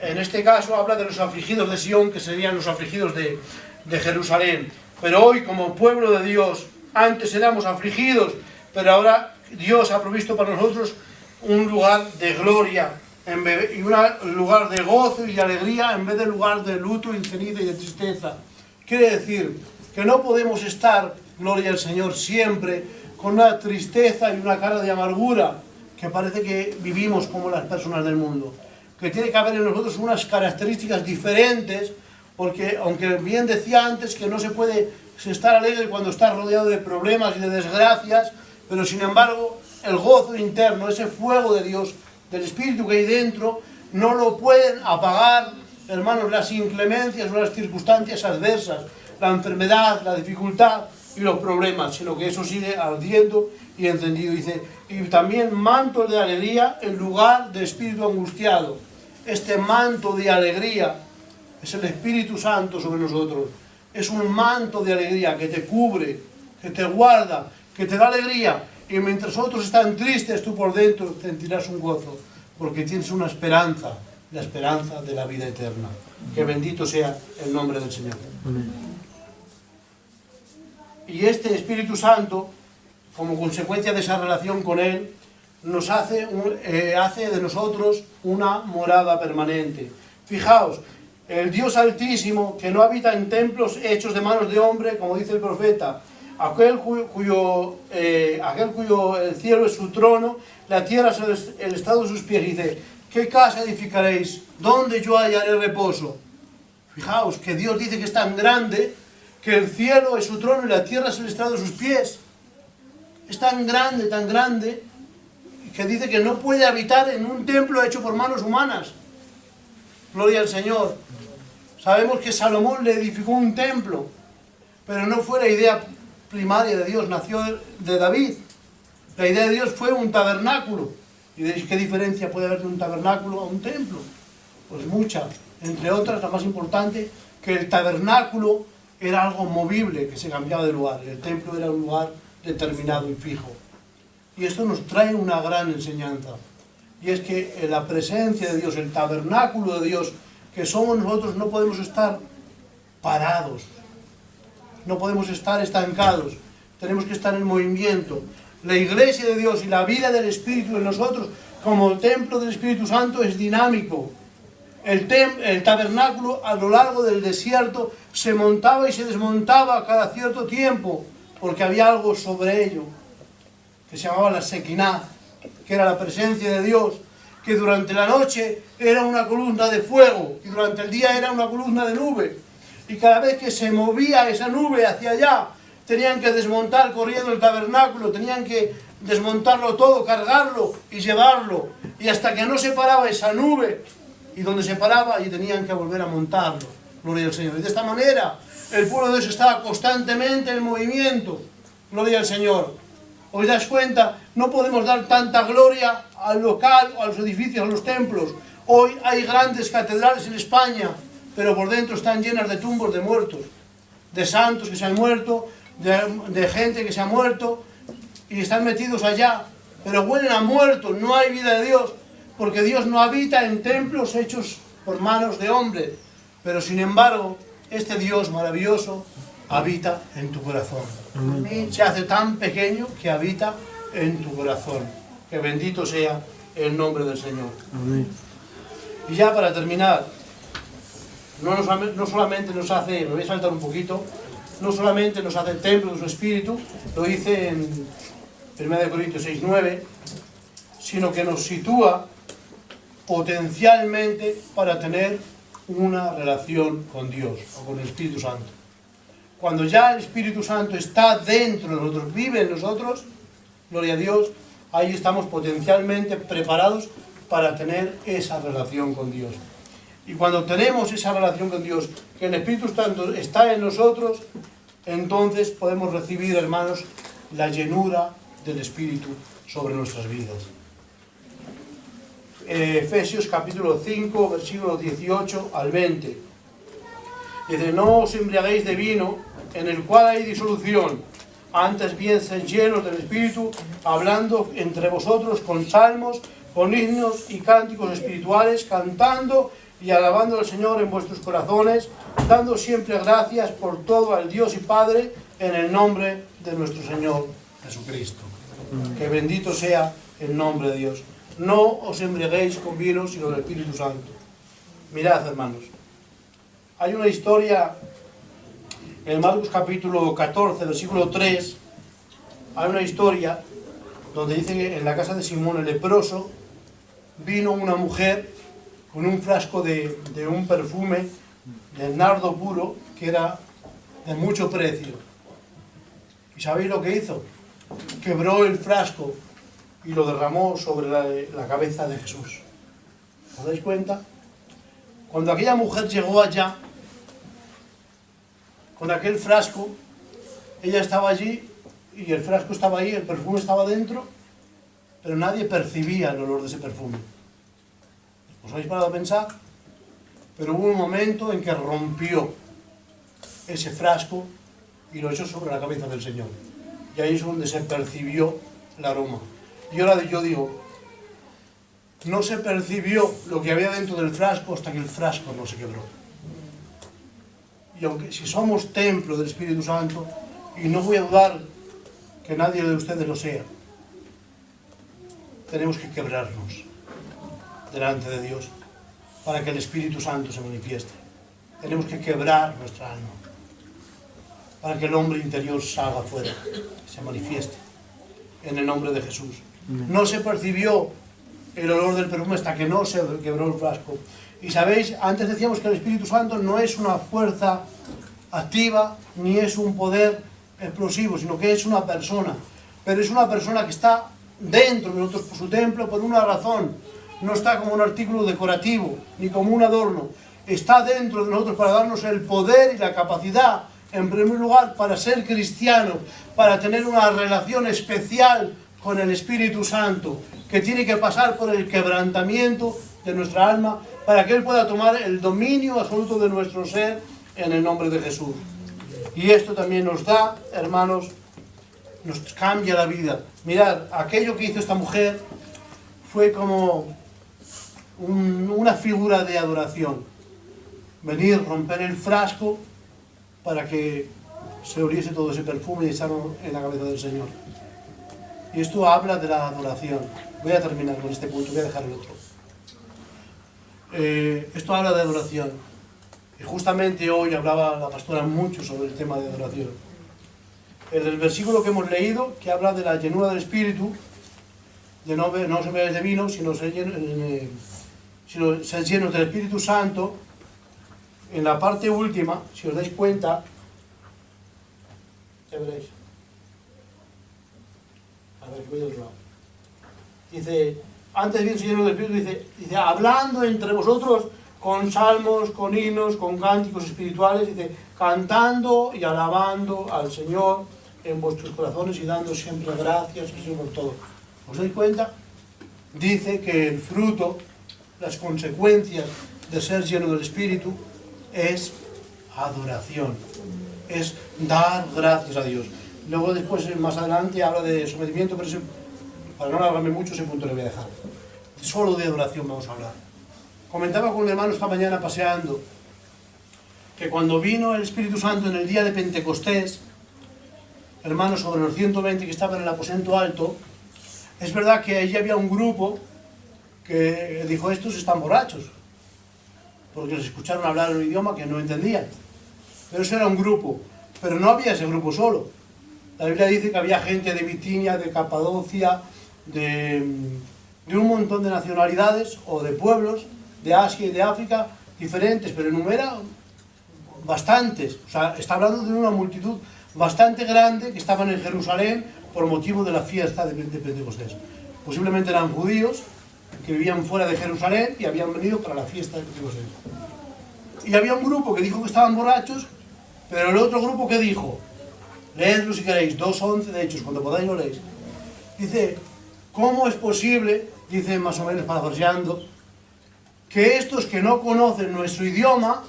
[SPEAKER 1] en este caso, habla de los afligidos de Sion, que serían los afligidos de Jerusalén. Pero hoy, como pueblo de Dios, antes éramos afligidos, pero ahora Dios ha provisto para nosotros un lugar de gloria y un lugar de gozo y de alegría en vez de lugar de luto y ceniza y de tristeza. Quiere decir que no podemos estar, gloria al Señor, siempre con una tristeza y una cara de amargura, que parece que vivimos como las personas del mundo. Que tiene que haber en nosotros unas características diferentes, porque aunque bien decía antes que no se puede estar alegre cuando está rodeado de problemas y de desgracias, pero sin embargo el gozo interno, ese fuego de Dios, del Espíritu que hay dentro, no lo pueden apagar, hermanos, las inclemencias o las circunstancias adversas, la enfermedad, la dificultad y los problemas, sino que eso sigue ardiendo y encendido. Dice: y también manto de alegría en lugar de espíritu angustiado. Este manto de alegría es el Espíritu Santo sobre nosotros. Es un manto de alegría que te cubre, que te guarda, que te da alegría. Y mientras otros están tristes, tú por dentro sentirás un gozo, porque tienes una esperanza, la esperanza de la vida eterna. Que bendito sea el nombre del Señor. Amén. Y este Espíritu Santo, como consecuencia de esa relación con Él, nos hace de nosotros una morada permanente. Fijaos, el Dios Altísimo, que no habita en templos hechos de manos de hombre, como dice el profeta, aquel cuyo el cielo es su trono, la tierra es el estado de sus pies. Dice: ¿qué casa edificaréis? ¿Dónde yo hallaré reposo? Fijaos que Dios dice que es tan grande, que el cielo es su trono y la tierra es el estrado de sus pies. Es tan grande, que dice que no puede habitar en un templo hecho por manos humanas. Gloria al Señor. Sabemos que Salomón le edificó un templo, pero no fue la idea primaria de Dios, nació de David. La idea de Dios fue un tabernáculo. ¿Y veis qué diferencia puede haber de un tabernáculo a un templo? Pues mucha. Entre otras, la más importante, que el tabernáculo era algo movible, que se cambiaba de lugar. El templo era un lugar determinado y fijo. Y esto nos trae una gran enseñanza. Y es que en la presencia de Dios, el tabernáculo de Dios, que somos nosotros, no podemos estar parados. No podemos estar estancados. Tenemos que estar en movimiento. La iglesia de Dios y la vida del Espíritu en nosotros, como el templo del Espíritu Santo, es dinámico. El tabernáculo a lo largo del desierto se montaba y se desmontaba cada cierto tiempo, porque había algo sobre ello, que se llamaba la Shekinah, que era la presencia de Dios, que durante la noche era una columna de fuego y durante el día era una columna de nube. Y cada vez que se movía esa nube hacia allá, tenían que desmontar corriendo el tabernáculo, tenían que desmontarlo todo, cargarlo y llevarlo. Y hasta que no se paraba esa nube, y donde se paraba, y tenían que volver a montarlo. Gloria al Señor. Y de esta manera, el pueblo de Dios estaba constantemente en movimiento. Gloria al Señor. ¿Os das cuenta? No podemos dar tanta gloria al local, a los edificios, a los templos. Hoy hay grandes catedrales en España, pero por dentro están llenas de tumbos de muertos, de santos que se han muerto, de gente que se ha muerto, y están metidos allá, pero huelen a muertos, no hay vida de Dios, porque Dios no habita en templos hechos por manos de hombre, pero sin embargo, este Dios maravilloso habita en tu corazón. Amén. Se hace tan pequeño que habita en tu corazón. Que bendito sea el nombre del Señor. Amén. Y ya para terminar, no solamente nos hace, me voy a saltar un poquito, no solamente nos hace el templo de su espíritu, lo dice en 1 Corintios 6:9, sino que nos sitúa potencialmente para tener una relación con Dios o con el Espíritu Santo. Cuando ya el Espíritu Santo está dentro de nosotros, vive en nosotros, gloria a Dios, ahí estamos potencialmente preparados para tener esa relación con Dios. Y cuando tenemos esa relación con Dios, que el Espíritu Santo está en nosotros, entonces podemos recibir, hermanos, la llenura del Espíritu sobre nuestras vidas. Efesios capítulo 5, versículos 18 al 20. Dice: no os embriaguéis de vino, en el cual hay disolución, antes bien sed llenos del Espíritu, hablando entre vosotros con salmos, con himnos y cánticos espirituales, cantando y alabando al Señor en vuestros corazones, dando siempre gracias por todo al Dios y Padre, en el nombre de nuestro Señor Jesucristo. Que bendito sea el nombre de Dios. No os embriaguéis con vino, sino del Espíritu Santo. Mirad, hermanos, hay una historia en Marcos capítulo 14, versículo 3, hay una historia donde dice que en la casa de Simón el leproso vino una mujer con un frasco de un perfume de nardo puro que era de mucho precio. ¿Y sabéis lo que hizo? Quebró el frasco y lo derramó sobre la cabeza de Jesús. ¿Os dais cuenta? Cuando aquella mujer llegó allá, con aquel frasco, ella estaba allí y el frasco estaba ahí, el perfume estaba dentro, pero nadie percibía el olor de ese perfume. ¿Os habéis parado a pensar? Pero hubo un momento en que rompió ese frasco y lo echó sobre la cabeza del Señor. Y ahí es donde se percibió el aroma. Y ahora yo digo, no se percibió lo que había dentro del frasco hasta que el frasco no se quebró. Y aunque si somos templo del Espíritu Santo, y no voy a dudar que nadie de ustedes lo sea, tenemos que quebrarnos delante de Dios para que el Espíritu Santo se manifieste. Tenemos que quebrar nuestra alma para que el hombre interior salga afuera, se manifieste en el nombre de Jesús. No se percibió el olor del perfume hasta que no se quebró el frasco. Y sabéis, antes decíamos que el Espíritu Santo no es una fuerza activa ni es un poder explosivo, sino que es una persona. Pero es una persona que está dentro de nosotros por su templo por una razón. No está como un artículo decorativo ni como un adorno. Está dentro de nosotros para darnos el poder y la capacidad, en primer lugar, para ser cristiano, para tener una relación especial con el Espíritu Santo, que tiene que pasar por el quebrantamiento de nuestra alma, para que Él pueda tomar el dominio absoluto de nuestro ser en el nombre de Jesús. Y esto también nos da, hermanos, nos cambia la vida. Mirad, aquello que hizo esta mujer fue como una figura de adoración. Venir, romper el frasco para que se oliese todo ese perfume y echarlo en la cabeza del Señor. Y esto habla de la adoración. Voy a terminar con este punto, voy a dejar el otro. esto habla de adoración. Y justamente hoy hablaba la pastora mucho sobre el tema de adoración. El versículo que hemos leído, que habla de la llenura del Espíritu, de no os bebáis de vino, sino ser llenos del Espíritu Santo, en la parte última, si os dais cuenta, ya veréis. A ver, que voy de otro lado. Dice, antes bien ser llenos del Espíritu, dice, hablando entre vosotros con salmos, con himnos, con cánticos espirituales, dice, cantando y alabando al Señor en vuestros corazones y dando siempre gracias al Señor por todo. ¿Os dais cuenta? Dice que el fruto, las consecuencias de ser lleno del Espíritu es adoración, es dar gracias a Dios. Luego después, más adelante, habla de sometimiento, pero para no alargarme mucho, ese punto le voy a dejar. Solo de adoración vamos a hablar. Comentaba con un hermano esta mañana paseando que cuando vino el Espíritu Santo en el día de Pentecostés, hermanos, sobre los 120 que estaban en el aposento alto, es verdad que allí había un grupo que dijo, estos están borrachos, porque les escucharon hablar en un idioma que no entendían. Pero eso era un grupo, pero no había ese grupo solo. La Biblia dice que había gente de Bitinia, de Capadocia, de un montón de nacionalidades o de pueblos de Asia y de África diferentes, pero enumera bastantes. O sea, está hablando de una multitud bastante grande que estaban en Jerusalén por motivo de la fiesta de Pentecostés. Posiblemente eran judíos que vivían fuera de Jerusalén y habían venido para la fiesta de Pentecostés. Y había un grupo que dijo que estaban borrachos, pero el otro grupo que dijo, leedlo si queréis, 2:11 de Hechos, cuando podáis lo leéis. Dice, ¿cómo es posible, dice más o menos parafraseando, que estos que no conocen nuestro idioma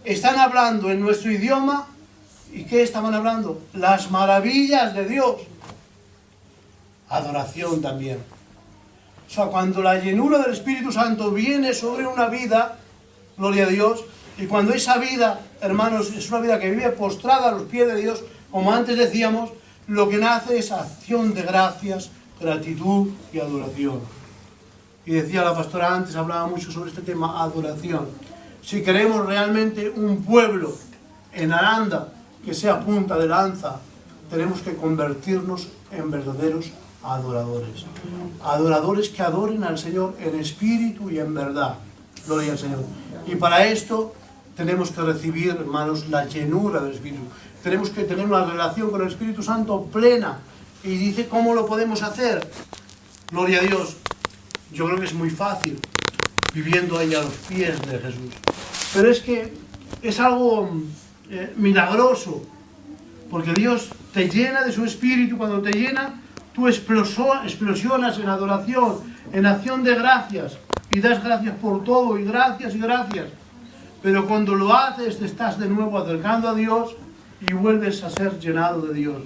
[SPEAKER 1] están hablando en nuestro idioma? ¿Y qué estaban hablando? Las maravillas de Dios. Adoración también. O sea, cuando la llenura del Espíritu Santo viene sobre una vida, gloria a Dios, y cuando esa vida, hermanos, es una vida que vive postrada a los pies de Dios, como antes decíamos, lo que nace es acción de gracias, gratitud y adoración. Y decía la pastora antes, hablaba mucho sobre este tema, adoración. Si queremos realmente un pueblo en Aranda que sea punta de lanza, tenemos que convertirnos en verdaderos adoradores. Adoradores que adoren al Señor en espíritu y en verdad. Gloria al Señor. Y para esto tenemos que recibir, hermanos, la llenura del Espíritu. Tenemos que tener una relación con el Espíritu Santo plena. Y dice, ¿cómo lo podemos hacer? Gloria a Dios. Yo creo que es muy fácil, viviendo ahí a los pies de Jesús. Pero es que es algo milagroso, porque Dios te llena de su Espíritu. Cuando te llena, tú explosionas en adoración, en acción de gracias, y das gracias por todo, y gracias, y gracias. Pero cuando lo haces, te estás de nuevo acercando a Dios y vuelves a ser llenado de Dios.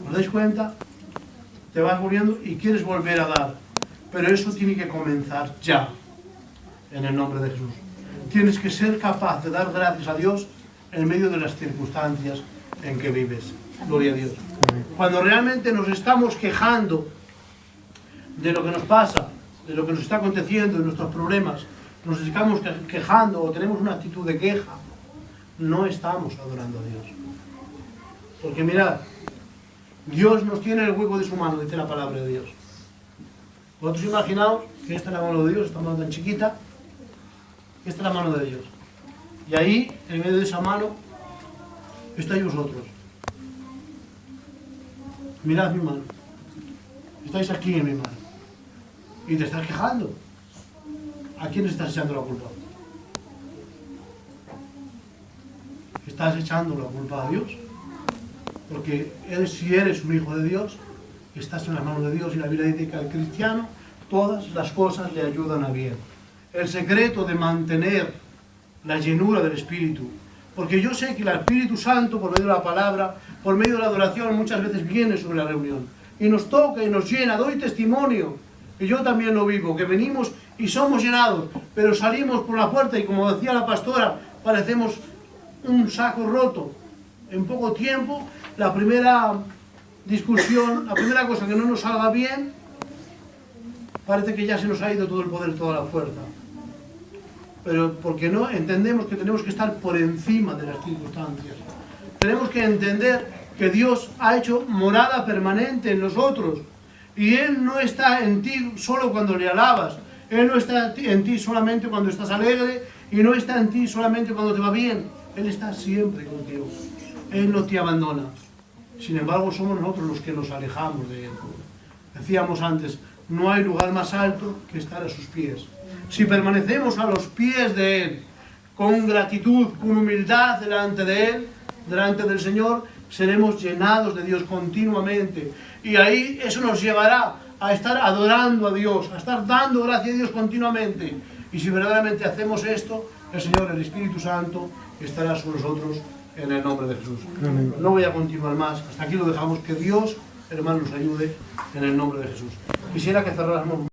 [SPEAKER 1] ¿Os dais cuenta? Te vas volviendo y quieres volver a dar. Pero eso tiene que comenzar ya, en el nombre de Jesús. Tienes que ser capaz de dar gracias a Dios en medio de las circunstancias en que vives. Gloria a Dios. Cuando realmente nos estamos quejando de lo que nos pasa, de lo que nos está aconteciendo, de nuestros problemas, nos estamos quejando o tenemos una actitud de queja, no estamos adorando a Dios. Porque mirad, Dios nos tiene en el hueco de su mano, dice la palabra de Dios. Vosotros imaginaos que esta es la mano de Dios, esta mano tan chiquita, esta es la mano de Dios. Y ahí, en medio de esa mano, estáis vosotros. Mirad mi mano. Estáis aquí en mi mano. Y te estás quejando. ¿A quién estás echando la culpa? ¿Estás echando la culpa a Dios? Porque si eres un hijo de Dios, estás en las manos de Dios, y la Biblia dice que al cristiano todas las cosas le ayudan a bien. El secreto de mantener la llenura del Espíritu, porque yo sé que el Espíritu Santo, por medio de la palabra, por medio de la adoración, muchas veces viene sobre la reunión y nos toca y nos llena. Doy testimonio, y yo también lo vivo, que venimos y somos llenados, pero salimos por la puerta y, como decía la pastora, parecemos un saco roto. En poco tiempo, la primera discusión, la primera cosa que no nos salga bien, parece que ya se nos ha ido todo el poder, toda la fuerza. pero porque no entendemos que tenemos que estar por encima de las circunstancias. Tenemos que entender que Dios ha hecho morada permanente en nosotros, y Él no está en ti solo cuando le alabas, Él no está en ti solamente cuando estás alegre, y no está en ti solamente cuando te va bien. Él está siempre contigo. Él no te abandona. Sin embargo, somos nosotros los que nos alejamos de Él. Decíamos antes, no hay lugar más alto que estar a sus pies. Si permanecemos a los pies de Él, con gratitud, con humildad delante de Él, delante del Señor, seremos llenados de Dios continuamente. Y ahí eso nos llevará a estar adorando a Dios, a estar dando gracias a Dios continuamente. Y si verdaderamente hacemos esto, el Señor, el Espíritu Santo, estará sobre nosotros en el nombre de Jesús. Amén. No voy a continuar más, hasta aquí lo dejamos. Que Dios, hermanos, nos ayude en el nombre de Jesús. Quisiera que cerráramos.